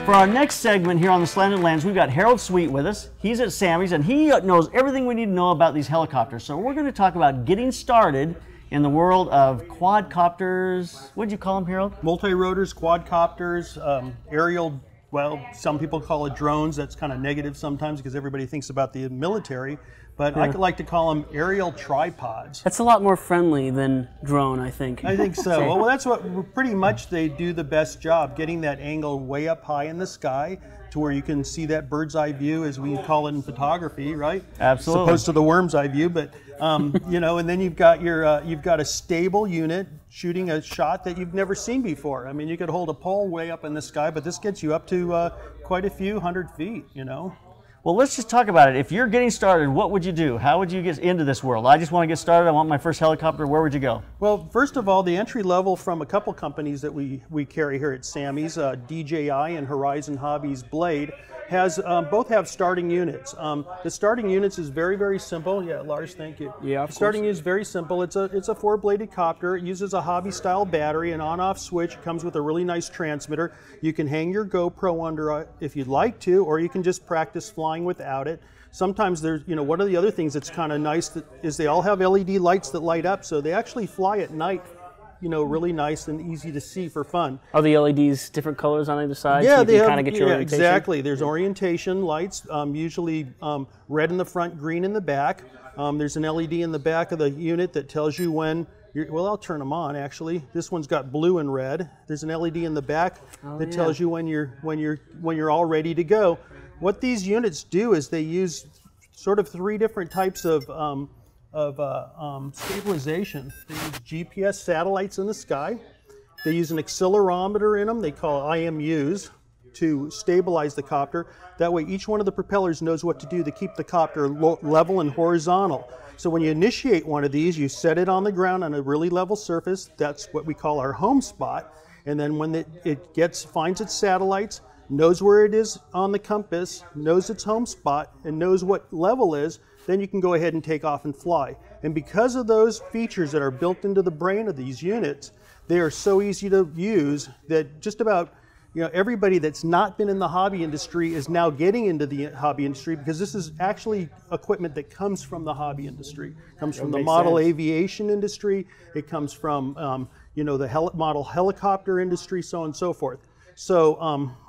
For our next segment here on the Slanted Lands, we've got Harold Sweet with us. He's at Samy's, and he knows everything we need to know about these helicopters. So we're going to talk about getting started in the world of quadcopters. What did you call them, Harold? Multi-rotors, quadcopters, aerial, well, some people call it drones. That's kind of negative sometimes because everybody thinks about the military. But I like to call them aerial tripods. That's a lot more friendly than drone, I think. I think so. Well, that's what pretty much they do the best job, getting that angle way up high in the sky to where you can see that bird's eye view, as we call it in photography, right? Absolutely. As opposed to the worm's eye view, but you know, and then you've got your you've got a stable unit shooting a shot that you've never seen before. I mean, you could hold a pole way up in the sky, but this gets you up to quite a few 100 feet, you know. Well, let's just talk about it. If you're getting started, what would you do? How would you get into this world? I just want to get started. I want my first helicopter. Where would you go? Well, first of all, the entry level from a couple companies that we carry here at Samy's, DJI and Horizon Hobbies Blade, has both have starting units. The starting units is very, very simple. Yeah, Lars, thank you. Yeah, the starting unit is very simple. It's a four-bladed copter. It uses a hobby-style battery, an on-off switch. It comes with a really nice transmitter. You can hang your GoPro under if you'd like to, or you can just practice flying without it. Sometimes there's, you know, one of the other things that's kind of nice is they all have LED lights that light up, so they actually fly at night. You know, really nice and easy to see for fun. Are the LEDs different colors on either side? Yeah, so they kind of get your orientation? Exactly. There's orientation lights, usually red in the front, green in the back. There's an LED in the back of the unit that tells you when. Well, I'll turn them on. Actually, this one's got blue and red. There's an LED in the back that tells you when you're all ready to go. What these units do is they use sort of three different types of stabilization. They use GPS satellites in the sky. They use an accelerometer in them, they call IMUs, to stabilize the copter. That way each one of the propellers knows what to do to keep the copter level and horizontal. So when you initiate one of these, you set it on the ground on a really level surface. That's what we call our home spot. And then when it finds its satellites, knows where it is on the compass, knows its home spot, and knows what level is, then you can go ahead and take off and fly. And because of those features that are built into the brain of these units, they are so easy to use that just about, you know, everybody that's not been in the hobby industry is now getting into the hobby industry, because this is actually equipment that comes from the hobby industry. It comes from the model aviation industry. It comes from, you know, the model helicopter industry, so on and so forth. So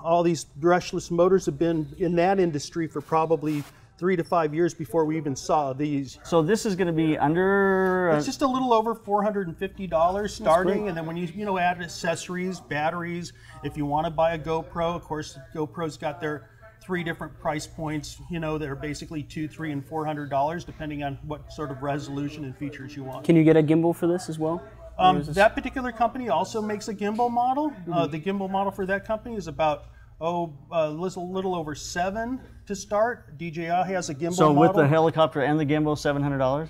all these brushless motors have been in that industry for probably 3 to 5 years before we even saw these. So this is going to be under... It's just a little over $450 starting, and then when you add accessories, batteries, if you want to buy a GoPro, of course GoPro's got their 3 different price points, you know, that are basically $200, $300, and $400 depending on what sort of resolution and features you want. Can you get a gimbal for this as well? That particular company also makes a gimbal model. The gimbal model for that company is about a little over $7 to start. DJI has a gimbal model. So with the helicopter and the gimbal, $700?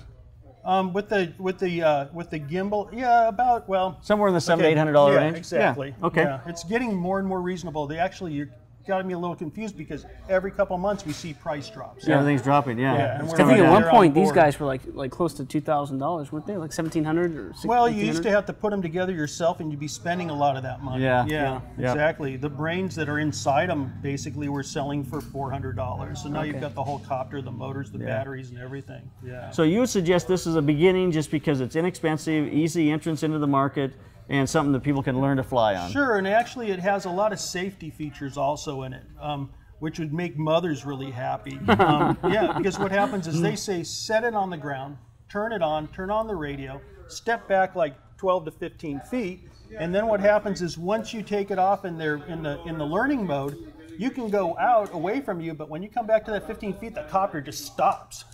With the gimbal, yeah, about, well, somewhere in the $700 to $800 yeah, range. Exactly. Yeah. Okay. Yeah. It's getting more and more reasonable. You got me a little confused because every couple months we see price drops. Yeah, everything's dropping. Yeah. And I think at one point these guys were like close to $2,000, weren't they? Like $1,700 or $1,600? Well, you used to have to put them together yourself, and you'd be spending a lot of that money. Yeah. Exactly. The brains that are inside them basically were selling for $400. So now you've got the whole copter, the motors, the batteries, and everything. Yeah. So you would suggest this is a beginning just because it's inexpensive, easy entrance into the market, and something that people can learn to fly on. Sure, and actually it has a lot of safety features also in it, which would make mothers really happy. Yeah, because what happens is they say set it on the ground, turn on the radio, step back like 12 to 15 feet, and then what happens is once you take it off and they're in the learning mode, you can go out away from you, but when you come back to that 15 feet, the copter just stops.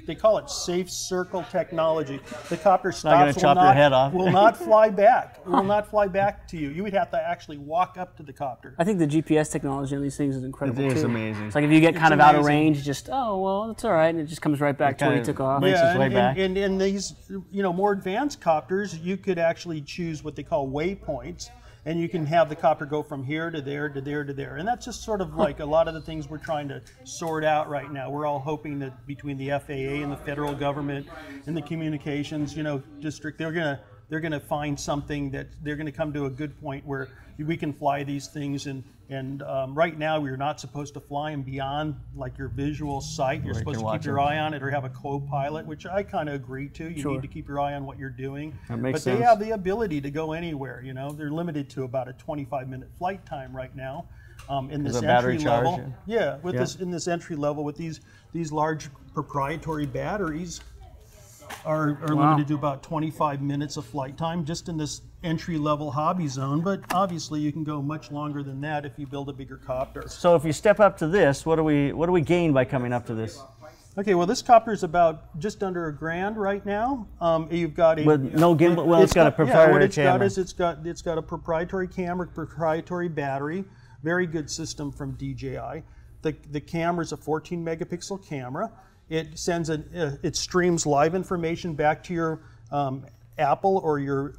They call it safe circle technology. The copter stops, chop your head off. will not fly back. Will not fly back to you. You would have to actually walk up to the copter. I think the GPS technology on these things is incredible too. It is amazing. It's like if you get kind of out of range, just, oh, well, it's all right, and it just comes right back to where you took off. Yeah, and these, more advanced copters, you could actually choose what they call waypoints, and you can have the copter go from here to there to there to there. And that's just sort of like a lot of the things we're trying to sort out right now. We're all hoping that between the FAA and the federal government and the communications, district, they're going to they're going to find something that they're going to come to a good point where we can fly these things. And right now we're not supposed to fly them beyond like your visual sight. You're supposed to keep your eye on it or have a co-pilot, which I kind of agree to. You need to keep your eye on what you're doing. That makes sense. But they have the ability to go anywhere. You know, they're limited to about a 25-minute flight time right now. In this entry level, in this entry level with these large proprietary batteries are limited to about 25 minutes of flight time just in this entry level hobby zone. But obviously you can go much longer than that if you build a bigger copter. So if you step up to this, what do we gain by coming up to this? Okay, well this copter is about just under $1,000 right now. You've got a with no gimbal. Well, it's got a proprietary camera. It's got a proprietary camera, proprietary battery. Very good system from DJI. The camera is a 14 megapixel camera. It sends it streams live information back to your Apple or your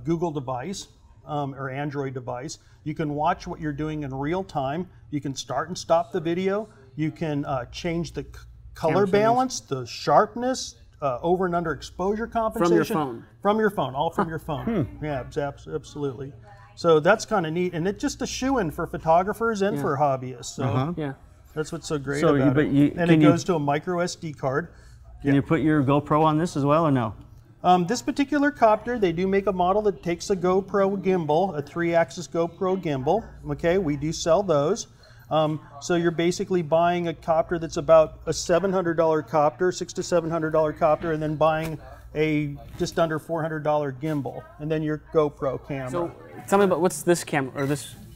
Google device or Android device. You can watch what you're doing in real time. You can start and stop the video. You can change the color balance, the sharpness, over and under exposure compensation. From your phone. From your phone, all from your phone. Yeah, absolutely. So that's kind of neat, and it's just a shoe-in for photographers and for hobbyists. So that's what's so great about it. And it goes to a micro SD card. Can you put your GoPro on this as well, or no? This particular copter, they do make a model that takes a GoPro gimbal, a 3-axis GoPro gimbal. Okay, we do sell those. So you're basically buying a copter that's about a $700 copter, $600 to $700 copter, and then buying a just under $400 gimbal, and then your GoPro camera. So tell me about what's this camera, or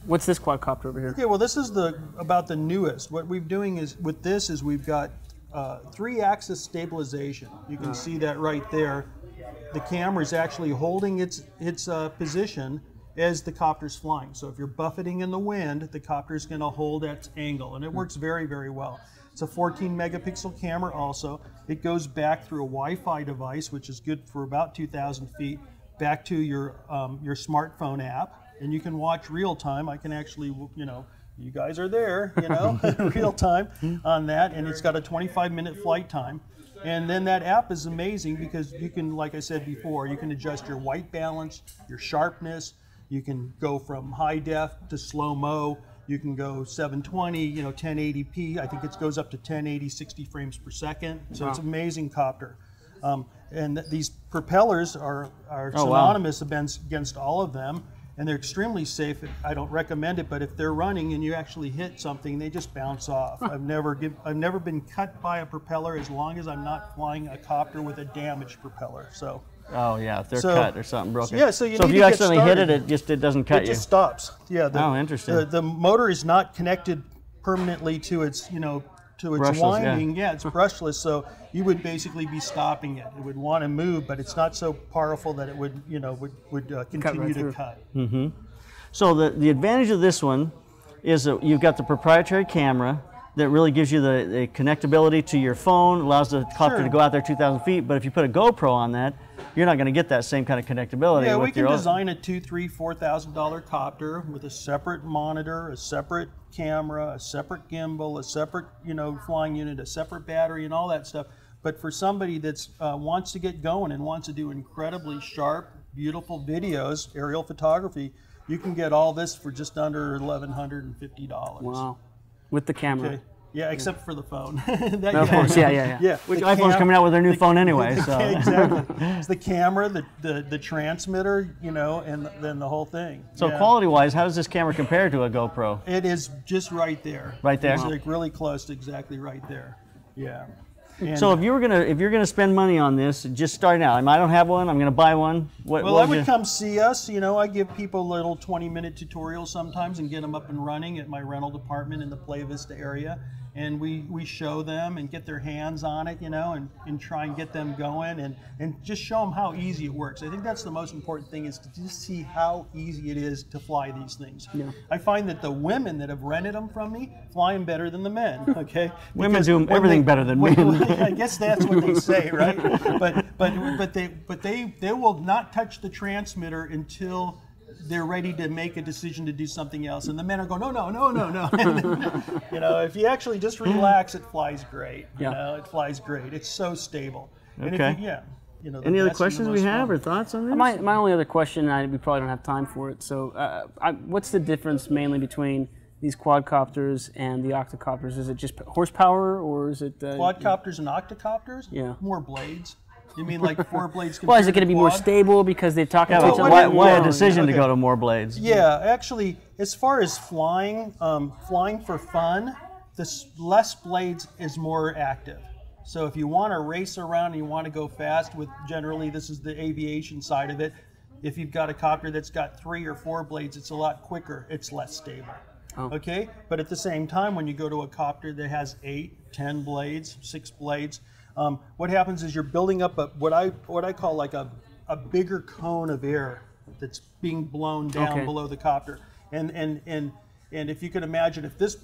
what's this quadcopter over here? Okay, well this is about the newest. What we're doing is with this is we've got 3-axis stabilization. You can see that right there. The camera is actually holding its position as the copter's flying. So if you're buffeting in the wind, the copter's going to hold its angle, and it works very, very well. It's a 14 megapixel camera also. It goes back through a Wi-Fi device, which is good for about 2,000 feet, back to your smartphone app, and you can watch real time. I can actually, you know, you guys are there, you know, real time on that, and it's got a 25-minute flight time. And then that app is amazing because you can, like I said before, you can adjust your white balance, your sharpness. You can go from high def to slow-mo. You can go 720, you know, 1080p. I think it goes up to 1080, 60 frames per second. So it's an amazing copter. And these propellers are synonymous against all of them, and they're extremely safe. I don't recommend it, but if they're running and you actually hit something, they just bounce off. I've never been cut by a propeller as long as I'm not flying a copter with a damaged propeller. So. Oh yeah, if they're cut or something broken. Yeah, so if you accidentally hit it, it doesn't cut you. It just stops. Yeah. Oh, interesting. The motor is not connected permanently to its, you know, to its winding. Yeah, it's brushless. So you would basically be stopping it. It would want to move, but it's not so powerful that it would, you know, would continue to cut. Mm-hmm. So the advantage of this one is that you've got the proprietary camera that really gives you the connectability to your phone, allows the copter to go out there 2,000 feet. But if you put a GoPro on that, you're not going to get that same kind of connectability. Yeah, we can design a $2,000, $3,000, $4,000 copter with a separate monitor, a separate camera, a separate gimbal, a separate, you know, flying unit, a separate battery, and all that stuff. But for somebody that wants to get going and wants to do incredibly sharp, beautiful videos, aerial photography, you can get all this for just under $1,150. Wow. With the camera. Okay. Yeah, except for the phone. Of course, yeah. Which iPhone's coming out with their new phone anyway. So. Exactly. It's the camera, the transmitter, you know, and then the whole thing. So quality-wise, how does this camera compare to a GoPro? It is just right there. Right there? It's like really close to exactly right there. Yeah. And so if you're gonna spend money on this, just starting out, I don't have one, I'm gonna buy one. I would come see us. You know, I give people little 20-minute tutorials sometimes and get them up and running at my rental department in the Playa Vista area. And we show them and get their hands on it, you know, and try and get them going and just show them how easy it works. I think that's the most important thing, is to just see how easy it is to fly these things. Yeah. I find that the women that have rented them from me fly them better than the men, okay? Women do everything better than men. I guess that's what they say, right? But they will not touch the transmitter until they're ready to make a decision to do something else, and the men are going, no. And, you know, if you actually just relax, it flies great. You know, it flies great. It's so stable. Okay. And you know. The Any other best and the questions we most have fun. or thoughts on this? My only other question, we probably don't have time for it. So, what's the difference mainly between these quadcopters and the octocopters? Is it just horsepower, or is it Quadcopters and octocopters? Yeah. More blades. You mean like 4 blades? Well, is it going to be more quad? stable because they're talking to each other? Why a more? decision to Okay. go to more blades? Yeah, actually, as far as flying, flying for fun, less blades is more active. So if you want to race around and you want to go fast, with generally this is the aviation side of it. If you've got a copter that's got 3 or 4 blades, it's a lot quicker. It's less stable. Oh. Okay, but at the same time, when you go to a copter that has 8, 10 blades, 6 blades, what happens is you're building up what I call like a bigger cone of air that's being blown down below the copter. And if you can imagine, if this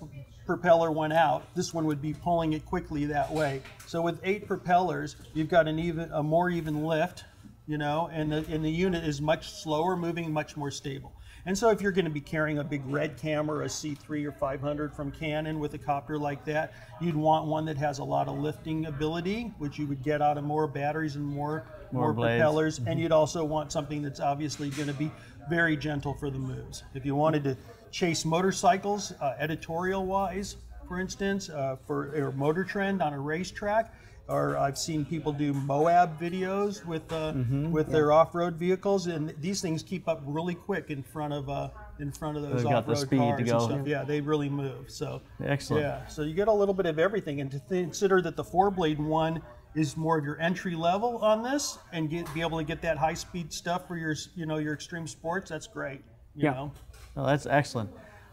propeller went out, this one would be pulling it quickly that way. So with 8 propellers, you've got a more even lift, you know, and the unit is much slower moving, much more stable. And so if you're going to be carrying a big red camera, a C3 or 500 from Canon with a copter like that, you'd want one that has a lot of lifting ability, which you would get out of more batteries and more propellers. Mm-hmm. And you'd also want something that's obviously going to be very gentle for the moves. If you wanted to chase motorcycles, editorial-wise, for instance, or Motor Trend on a racetrack, or I've seen people do Moab videos with their off-road vehicles, and these things keep up really quick in front of those got the off-road speed cars to go. and stuff. Yeah, they really move. So Excellent. yeah, so you get a little bit of everything, and to consider that the 4-blade one is more of your entry level on this, and be able to get that high-speed stuff for your your extreme sports. That's great. You know. Oh, that's excellent.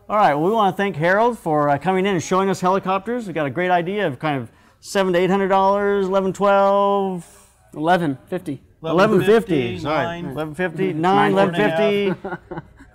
All right, well, we want to thank Harold for coming in and showing us helicopters. We got a great idea of kind of $700 to $800, 11, 12, 1150. 1150. Sorry, 9, 1150, 9, 1150.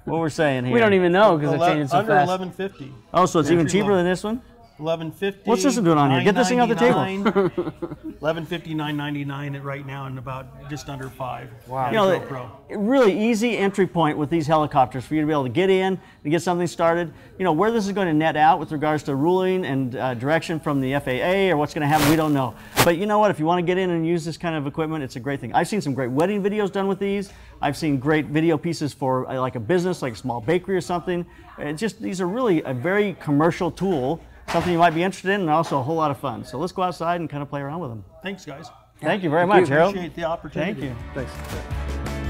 What we're saying here? We don't even know because they're changing so under fast. 1150. Oh, so it's even cheaper level. than this one? 1150. What's this one doing on here? Get this thing off the table. 1150, 999 right now, and about just under 5. Wow. You know, really easy entry point with these helicopters for you to be able to get in and get something started. You know, where this is going to net out with regards to ruling and direction from the FAA or what's going to happen, we don't know. But you know what? If you want to get in and use this kind of equipment, it's a great thing. I've seen some great wedding videos done with these. I've seen great video pieces for like a business, like a small bakery or something. These are really a very commercial tool. Something you might be interested in, and also a whole lot of fun. So let's go outside and kind of play around with them. Thanks, guys. Thank you very much, Harold. Appreciate the opportunity. Thank you. Thanks.